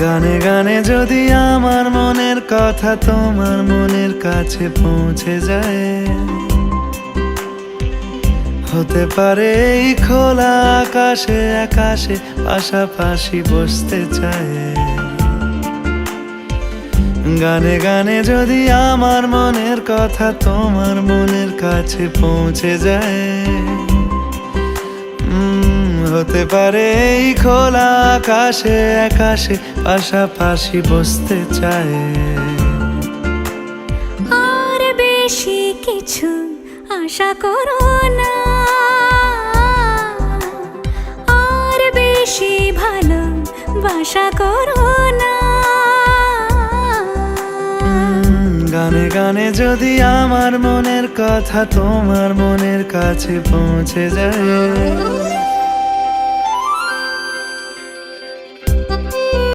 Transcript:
গানে গানে যদি আমার মনের কথা তোমার মনের কাছে পৌঁছে যায়, হতে পারে এই খোলা আকাশে আকাশে পাশাপাশি বসতে চায়। গানে গানে যদি আমার মনের কথা তোমার মনের কাছে পৌঁছে যায়, হতে পারে এই খোলা আকাশে আকাশে পাশাপাশি বসতে চায়। আর বেশি কিছু আশা করো না, আর বেশি ভালোবাসা করো না। গানে গানে যদি আমার মনের কথা তোমার মনের কাছে পৌঁছে যায়,